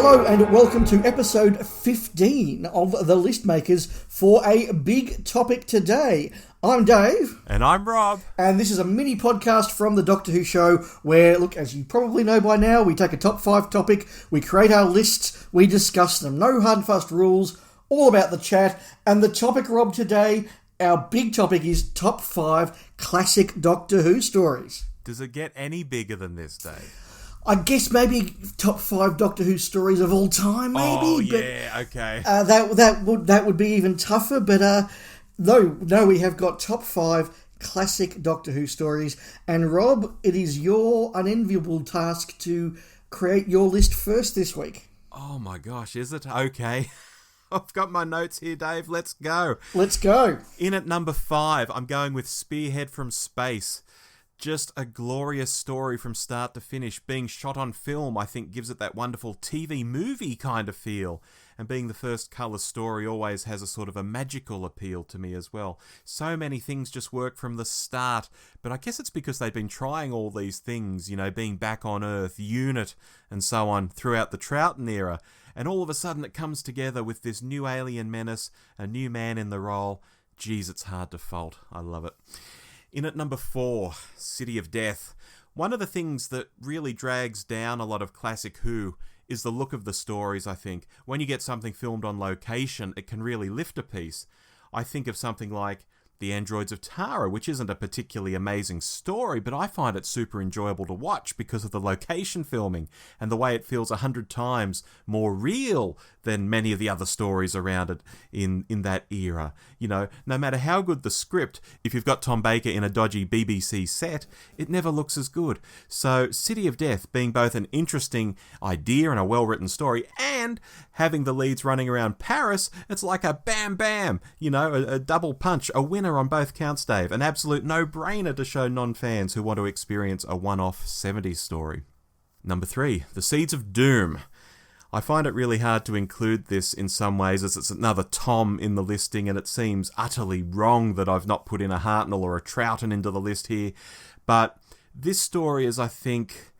Hello and welcome to episode 15 of The List Makers for a big topic today. I'm Dave. And I'm Rob. And this is a mini podcast from the Doctor Who show where, look, as you probably know by now, we take a top 5 topic, we create our lists, we discuss them. No hard and fast rules, all about the chat. And the topic, Rob, today, our big topic is top 5 classic Doctor Who stories. Does it get any bigger than this, Dave? I guess maybe top 5 Doctor Who stories of all time, maybe. Oh, yeah, okay. That would be even tougher, but no, we have got top 5 classic Doctor Who stories. And Rob, it is your unenviable task to create your list first this week. Oh my gosh, is it? Okay. I've got my notes here, Dave. Let's go. Let's go. In at number 5, I'm going with Spearhead from Space. Just a glorious story from start to finish. Being shot on film, I think, gives it that wonderful TV movie kind of feel. And being the first colour story always has a sort of a magical appeal to me as well. So many things just work from the start. But I guess it's because they've been trying all these things, you know, being back on Earth, UNIT, and so on, throughout the Troughton era. And all of a sudden it comes together with this new alien menace, a new man in the role. Geez, it's hard to fault. I love it. In at number 4, City of Death. One of the things that really drags down a lot of classic Who is the look of the stories, I think. When you get something filmed on location, it can really lift a piece. I think of something like The Androids of Tara, which isn't a particularly amazing story, but I find it super enjoyable to watch because of the location filming and the way it feels 100 times more real than many of the other stories around it in that era. You know, no matter how good the script, if you've got Tom Baker in a dodgy BBC set, it never looks as good. So City of Death being both an interesting idea and a well-written story, and having the leads running around Paris, it's like a bam bam, you know, a double punch, a winner on both counts, Dave. An absolute no-brainer to show non-fans who want to experience a one-off 70s story. Number 3, The Seeds of Doom. I find it really hard to include this in some ways as it's another Tom in the listing, and it seems utterly wrong that I've not put in a Hartnell or a Troughton into the list here. But this story is, I think,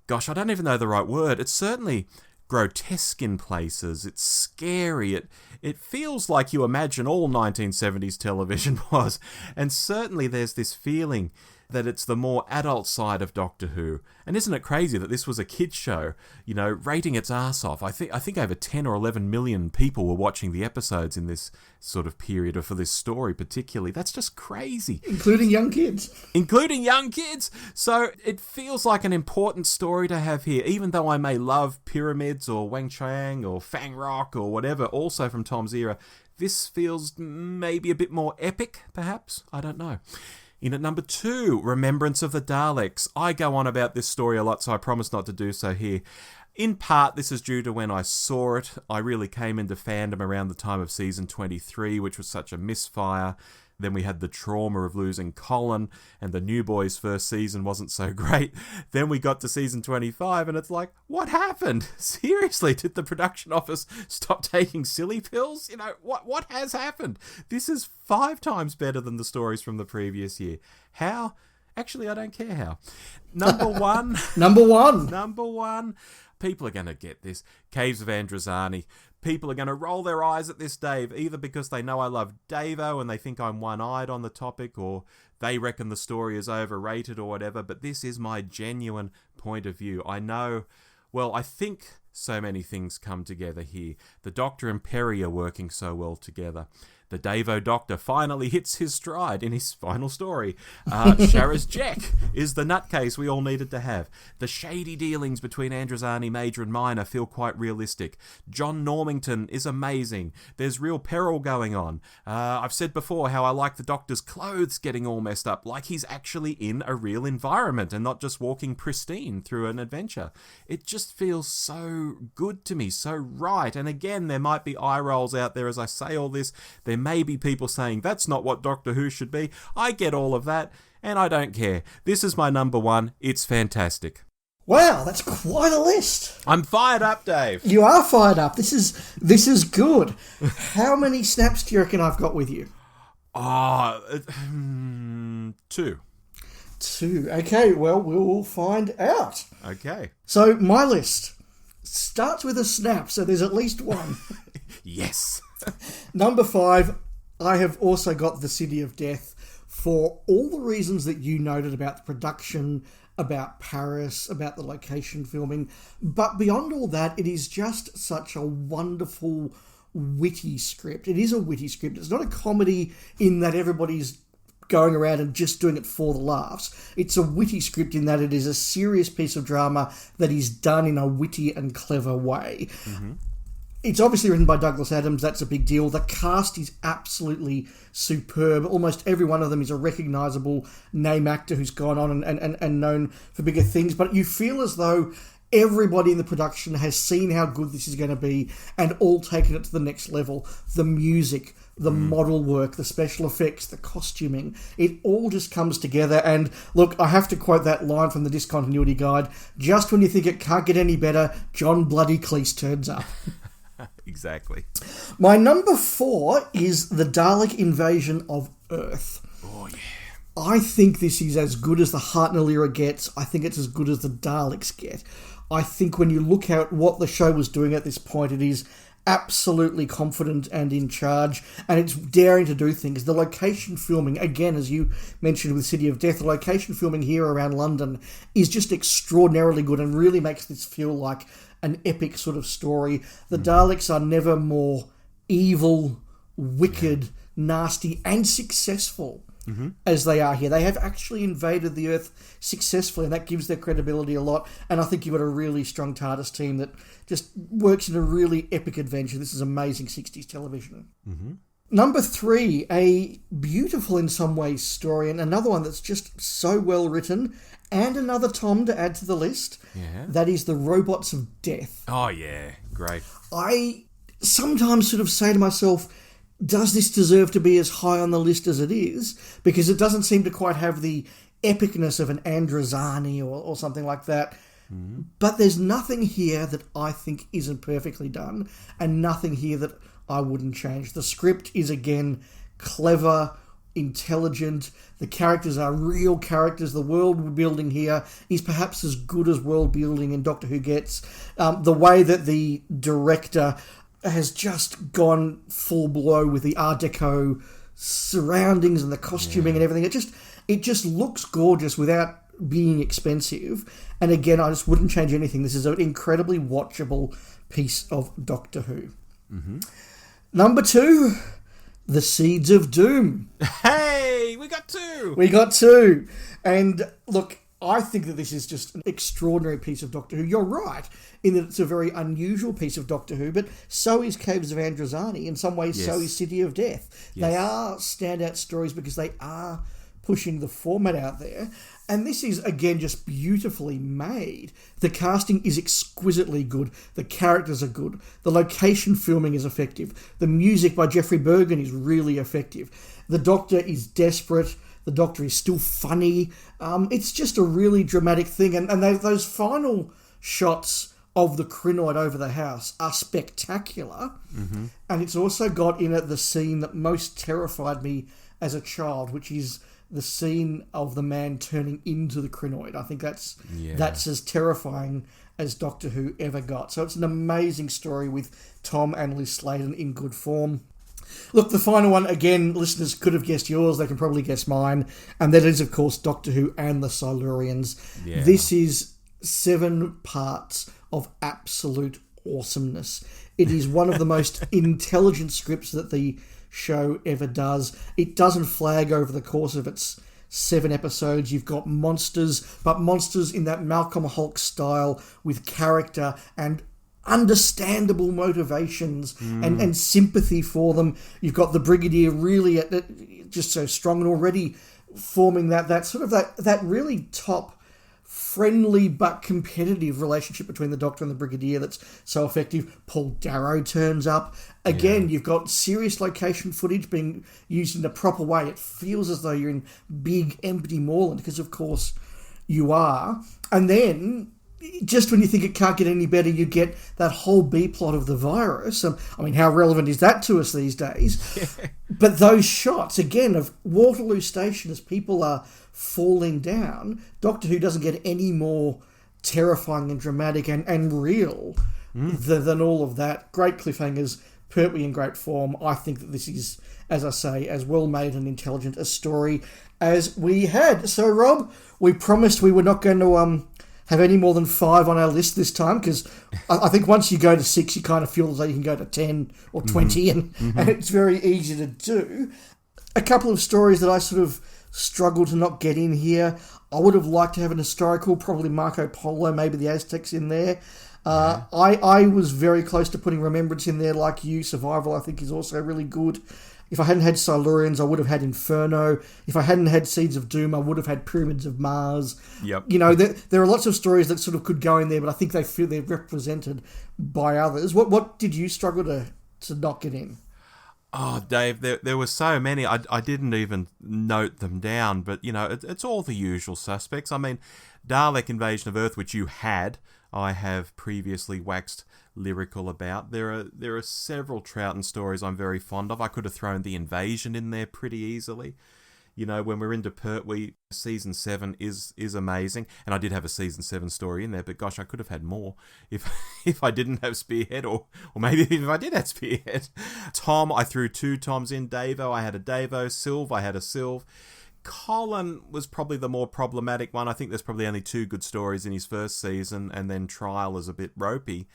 gosh, I don't even know the right word. It's certainly grotesque in places. It's scary. It feels like you imagine all 1970s television was. And certainly there's this feeling that it's the more adult side of Doctor Who. And isn't it crazy that this was a kids show, you know, rating its ass off? I think over 10 or 11 million people were watching the episodes in this sort of period, or for this story particularly. That's just crazy. Including young kids. Including young kids! So it feels like an important story to have here, even though I may love Pyramids or Wang Chang or Fang Rock or whatever, also from Tom's era. This feels maybe a bit more epic, perhaps? I don't know. In at number 2, Remembrance of the Daleks. I go on about this story a lot, so I promise not to do so here. In part, this is due to when I saw it. I really came into fandom around the time of season 23, which was such a misfire. Then we had the trauma of losing Colin, and the New Boys' first season wasn't so great. Then we got to season 25, and it's like, what happened? Seriously, did the production office stop taking silly pills? You know, what has happened? This is 5 times better than the stories from the previous year. How? Actually, I don't care how. Number 1. Number 1. Number 1. People are going to get this. Caves of Androzani. People are going to roll their eyes at this, Dave, either because they know I love Davo and they think I'm one-eyed on the topic, or they reckon the story is overrated or whatever, but this is my genuine point of view. I know, well, I think so many things come together here. The Doctor and Peri are working so well together. The Davo Doctor finally hits his stride in his final story. Sharaz Jek is the nutcase we all needed to have. The shady dealings between Androzani Major and Minor feel quite realistic. John Normington is amazing. There's real peril going on. I've said before how I like the Doctor's clothes getting all messed up, like he's actually in a real environment and not just walking pristine through an adventure. It just feels so good to me, so right. And again, there might be eye rolls out there as I say all this. There may be people saying that's not what Doctor Who should be. I get all of that, and I don't care. This is my number 1. It's fantastic. Wow, that's quite a list. I'm fired up, Dave. You are fired up. This is good. How many snaps do you reckon I've got with you? 2. 2. Okay, well, we'll find out. Okay. So, my list. starts with a snap, so there's at least one. Yes. Number 5, I have also got The City of Death for all the reasons that you noted about the production, about Paris, about the location filming. But beyond all that, it is just such a wonderful, witty script. It is a witty script. It's not a comedy in that everybody's going around and just doing it for the laughs. It's a witty script in that it is a serious piece of drama that is done in a witty and clever way. Mm-hmm. It's obviously written by Douglas Adams. That's a big deal. The cast is absolutely superb. Almost every one of them is a recognisable name actor who's gone on and known for bigger things. But you feel as though everybody in the production has seen how good this is going to be and all taken it to the next level. The music, the model work, the special effects, the costuming, it all just comes together. And look, I have to quote that line from the Discontinuity Guide. Just when you think it can't get any better, John Bloody Cleese turns up. Exactly. My number 4 is The Dalek Invasion of Earth. Oh, yeah. I think this is as good as the Hartnell era gets. I think it's as good as the Daleks get. I think when you look at what the show was doing at this point, it is absolutely confident and in charge, and it's daring to do things. The location filming, again, as you mentioned with City of Death, the location filming here around London is just extraordinarily good and really makes this feel like an epic sort of story. The Daleks are never more evil, wicked, nasty, and successful as they are here. They have actually invaded the Earth successfully, and that gives their credibility a lot. And I think you've got a really strong TARDIS team that just works in a really epic adventure. This is amazing 60s television. Mm-hmm. Number 3, a beautiful in some ways story, and another one that's just so well written, and another Tom to add to the list. Yeah. That is The Robots of Death. Oh, yeah. Great. I sometimes sort of say to myself, does this deserve to be as high on the list as it is? Because it doesn't seem to quite have the epicness of an Androzani or something like that. Mm. But there's nothing here that I think isn't perfectly done, and nothing here that I wouldn't change. The script is, again, clever, intelligent. The characters are real characters. The world we're building here is perhaps as good as world building in Doctor Who gets. The way that the director has just gone full blow with the Art Deco surroundings and the costuming and everything. It just looks gorgeous without being expensive. And again, I just wouldn't change anything. This is an incredibly watchable piece of Doctor Who. Mm-hmm. Number 2, The Seeds of Doom. Hey, we got 2! We got 2. And look, I think that this is just an extraordinary piece of Doctor Who. You're right in that it's a very unusual piece of Doctor Who, but so is Caves of Androzani. In some ways, so is City of Death. Yes. They are standout stories because they are pushing the format out there. And this is, again, just beautifully made. The casting is exquisitely good. The characters are good. The location filming is effective. The music by Jeffrey Bergen is really effective. The Doctor is desperate. The Doctor is still funny. It's just a really dramatic thing. And those final shots of the Krynoid over the house are spectacular. Mm-hmm. And it's also got in it the scene that most terrified me as a child, which is the scene of the man turning into the Krynoid. I think that's as terrifying as Doctor Who ever got. So it's an amazing story with Tom and Liz Sladen in good form. Look, the final one, again, listeners could have guessed yours. They can probably guess mine. And that is, of course, Doctor Who and the Silurians. Yeah. This is 7 parts of absolute awesomeness. It is one of the most intelligent scripts that the show ever does. It doesn't flag over the course of its 7 episodes. You've got monsters, but monsters in that Malcolm Hulke style with character and understandable motivations and sympathy for them. You've got the Brigadier really just so strong and already forming that really top friendly but competitive relationship between the Doctor and the Brigadier that's so effective. Paul Darrow turns up. Again, you've got serious location footage being used in a proper way. It feels as though you're in big, empty moorland, because of course you are. And then, just when you think it can't get any better, you get that whole B-plot of the virus. I mean, how relevant is that to us these days? But those shots, again, of Waterloo Station as people are falling down, Doctor Who doesn't get any more terrifying and dramatic and real than all of that. Great cliffhangers, Pertwee in great form. I think that this is, as I say, as well made and intelligent a story as we had. So, Rob, we promised we were not going to have any more than 5 on our list this time, because I think once you go to 6, you kind of feel as though you can go to 10 or 20, and it's very easy to do. A couple of stories that I sort of struggled to not get in here. I would have liked to have an historical, probably Marco Polo, maybe the Aztecs in there. I was very close to putting Remembrance in there, like you. Survival, I think, is also really good. If I hadn't had Silurians, I would have had Inferno. If I hadn't had Seeds of Doom, I would have had Pyramids of Mars. Yep. You know, there are lots of stories that sort of could go in there, but I think they feel they're represented by others. What did you struggle to not get in? Oh, Dave, there were so many. I didn't even note them down, but, you know, it's all the usual suspects. I mean, Dalek Invasion of Earth, which you had, I have previously waxed lyrical about. There are several Troughton stories I'm very fond of. I could have thrown The Invasion in there pretty easily. You know, when we're into Pertwee, season 7 is amazing, and I did have a season 7 story in there, but gosh, I could have had more if I didn't have Spearhead, or maybe if I did have Spearhead. Tom, I threw 2 Toms in. Davo, I had a Davo. Sylve, I had a Sylve. Colin was probably the more problematic one. I think there's probably only 2 good stories in his first season, and then Trial is a bit ropey.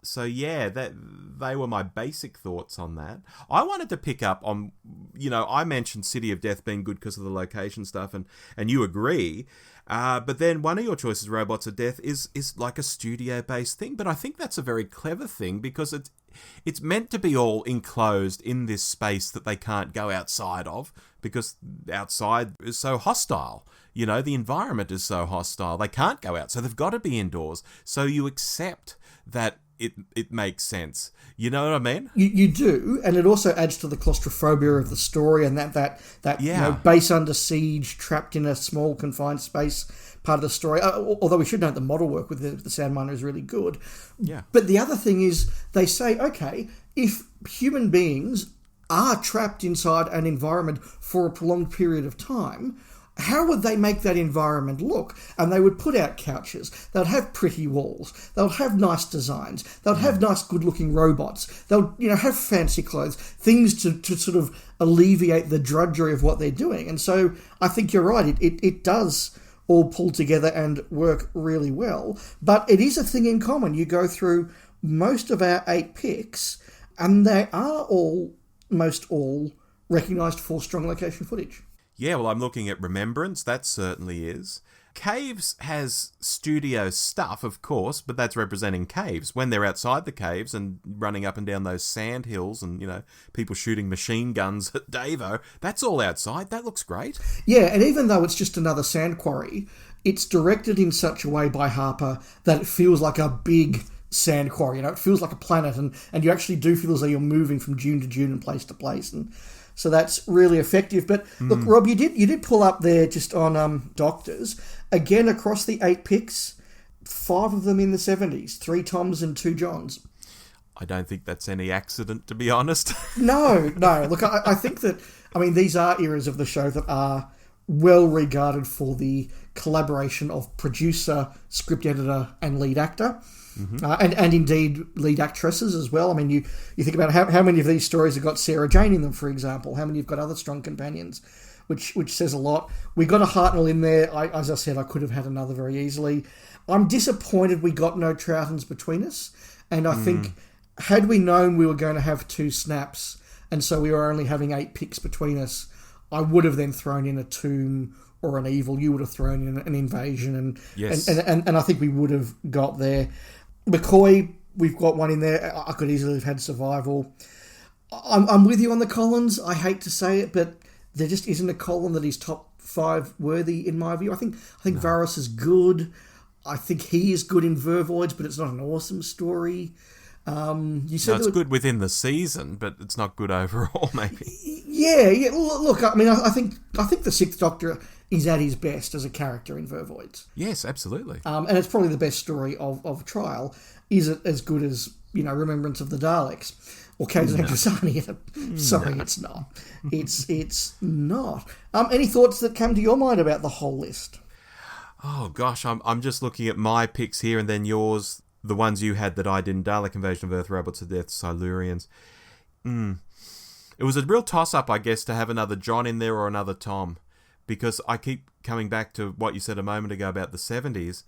So yeah, they were my basic thoughts on that. I wanted to pick up on, you know, I mentioned City of Death being good because of the location stuff, and you agree. But then one of your choices, Robots of Death, is like a studio-based thing. But I think that's a very clever thing, because it's meant to be all enclosed in this space that they can't go outside of, because outside is so hostile. You know, the environment is so hostile. They can't go out, so they've got to be indoors. So you accept that it makes sense. You know what I mean? You do, and it also adds to the claustrophobia of the story, and that you know, base under siege, trapped in a small confined space part of the story. Although we should note the model work with the Sound Miner is really good. Yeah. But the other thing is, they say, okay, if human beings are trapped inside an environment for a prolonged period of time, how would they make that environment look? And they would put out couches. They'd have pretty walls. They'd have nice designs. They'd have nice, good-looking robots. They'll, you know, have fancy clothes, things to sort of alleviate the drudgery of what they're doing. And so I think you're right. It does all pull together and work really well. But it is a thing in common. You go through most of our 8 picks, and they are almost all recognised for strong location footage. Yeah, well, I'm looking at Remembrance. That certainly is. Caves has studio stuff, of course, but that's representing caves. When they're outside the caves and running up and down those sand hills and, you know, people shooting machine guns at Davo, that's all outside. That looks great. Yeah, and even though it's just another sand quarry, it's directed in such a way by Harper that it feels like a big sand quarry. You know, it feels like a planet, and you actually do feel as though you're moving from dune to dune and place to place, and so that's really effective. But look, Rob, you did pull up there just on Doctors. Again, across the 8 picks, 5 of them in the 70s, 3 Toms and 2 Johns. I don't think that's any accident, to be honest. No. Look, I think that, I mean, these are eras of the show that are well regarded for the collaboration of producer, script editor, and lead actor. And indeed lead actresses as well. I mean, you think about how many of these stories have got Sarah Jane in them, for example. How many have got other strong companions, which says a lot. We got a Hartnell in there. As I said, I could have had another very easily. I'm disappointed we got no Troughtons between us. And I think, had we known we were going to have 2 snaps, and so we were only having 8 picks between us, I would have then thrown in a Tomb or an Evil. You would have thrown in an Invasion. And, yes. and I think we would have got there. McCoy, we've got one in there. I could easily have had Survival. I'm with you on the Collins. I hate to say it, but there just isn't a Colin that is top 5 worthy in my view. I think Varys is good. I think he is good in Vervoids, but it's not an awesome story. You said it's good within the season, but it's not good overall, maybe. Yeah. Look, I mean, I think the 6th Doctor is at his best as a character in Vervoids. Yes, absolutely. And it's probably the best story of Trial. Is it as good as, you know, Remembrance of the Daleks or Caves of Androsani? Sorry, it's not. It's not. Any thoughts that come to your mind about the whole list? Oh gosh, I'm just looking at my picks here and then yours. the ones you had that I didn't, Dalek Invasion of Earth, Robots of Death, Silurians. It was a real toss-up, I guess, to have another John in there or another Tom, because I keep coming back to what you said a moment ago about the 70s.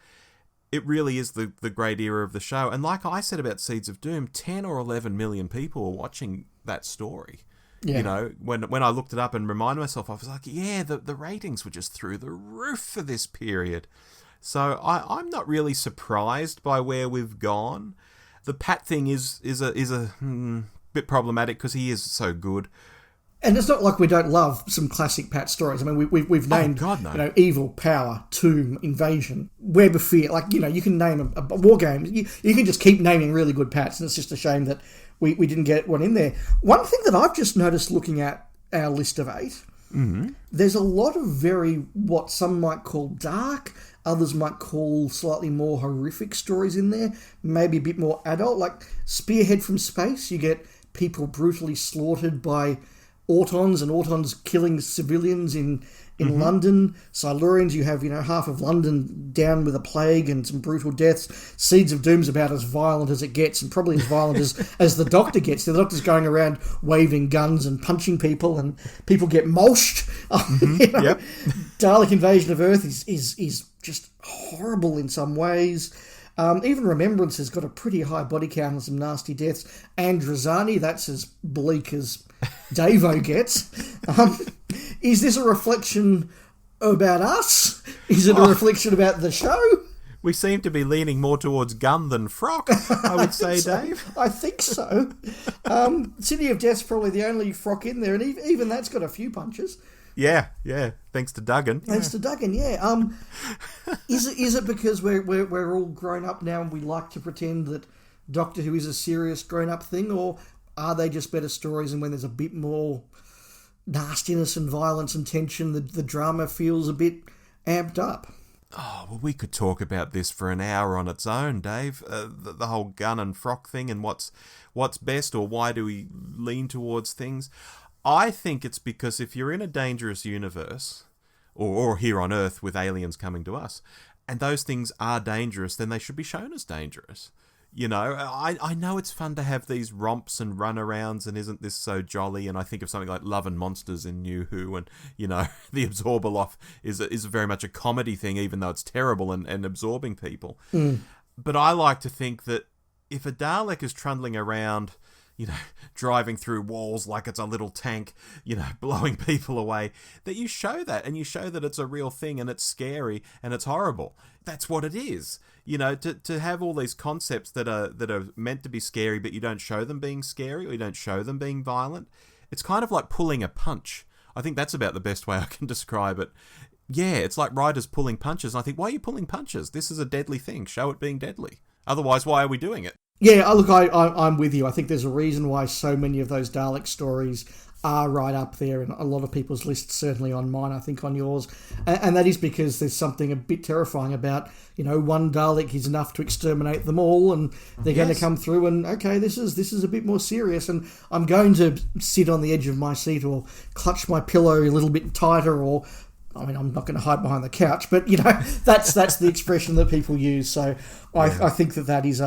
It really is the great era of the show. And like I said about Seeds of Doom, 10 or 11 million people were watching that story. Yeah. You know, when I looked it up and reminded myself, I was like, yeah, the ratings were just through the roof for this period. So I'm not really surprised by where we've gone. The Pat thing is a bit problematic because he is so good. And it's not like we don't love some classic Pat stories. I mean, we've named, God, no. You know, Evil, Power, Tomb, Invasion, Web of Fear. Like, you know, you can name a war game. You can just keep naming really good Pats, and it's just a shame that we didn't get one in there. One thing that I've just noticed looking at our list of 8, there's a lot of very, what some might call dark, others might call slightly more horrific stories in there, maybe a bit more adult. Like Spearhead from Space, you get people brutally slaughtered by Autons and Autons killing civilians in London. Silurians, you have, you know, half of London down with a plague and some brutal deaths. Seeds of Doom's about as violent as it gets, and probably as violent as the Doctor gets. The Doctor's going around waving guns and punching people, and people get mulched. You know? Yep. Dalek Invasion of Earth is just horrible in some ways. Even Remembrance has got a pretty high body count and some nasty deaths. Androzani, that's as bleak as Davo gets. Is this a reflection about us? Is it a reflection about the show? We seem to be leaning more towards gun than frock, I would say, Dave. I think so. City of Death's probably the only frock in there, and even that's got a few punches. Yeah. Thanks to Duggan. Thanks to Duggan, yeah. Is it because we're all grown up now and we like to pretend that Doctor Who is a serious grown up thing, or are they just better stories, and when there's a bit more nastiness and violence and tension, the drama feels a bit amped up? Oh, well, we could talk about this for an hour on its own, Dave. The whole gun and frock thing, and what's best, or why do we lean towards things. I think it's because if you're in a dangerous universe, or here on Earth with aliens coming to us, and those things are dangerous, then they should be shown as dangerous. You know, I know it's fun to have these romps and runarounds, and isn't this so jolly? And I think of something like Love and Monsters in New Who, and, you know, the Absorbaloff is very much a comedy thing, even though it's terrible and absorbing people. But I like to think that if a Dalek is trundling around, you know, driving through walls like it's a little tank, you know, blowing people away, that you show that, and you show that it's a real thing, and it's scary, and it's horrible. That's what it is. You know, to have all these concepts that are meant to be scary, but you don't show them being scary, or you don't show them being violent, it's kind of like pulling a punch. I think that's about the best way I can describe it. Yeah, it's like writers pulling punches, and I think, why are you pulling punches? This is a deadly thing. Show it being deadly. Otherwise, why are we doing it? Yeah, look, I'm with you. I think there's a reason why so many of those Dalek stories are right up there in a lot of people's lists, certainly on mine, I think on yours. And that is because there's something a bit terrifying about, you know, one Dalek is enough to exterminate them all, and they're going to come through and, okay, this is a bit more serious, and I'm going to sit on the edge of my seat or clutch my pillow a little bit tighter, or, I mean, I'm not going to hide behind the couch, but, you know, that's the expression that people use. So I think that is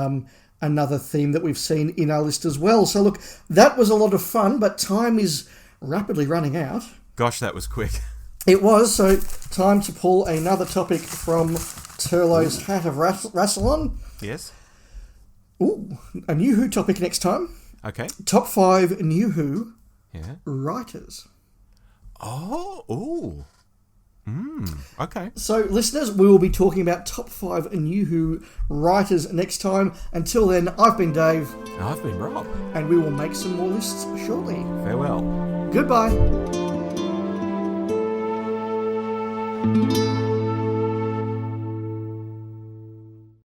another theme that we've seen in our list as well. So look, that was a lot of fun, but time is rapidly running out. Gosh, that was quick. It was, so time to pull another topic from Turlo's Hat of Rassilon. Yes. Ooh, a New Who topic next time. Okay. Top 5 New Who writers. Oh, ooh. Okay. So, listeners, we will be talking about top 5 New Who writers next time. Until then, I've been Dave. And I've been Rob. And we will make some more lists shortly. Farewell. Goodbye.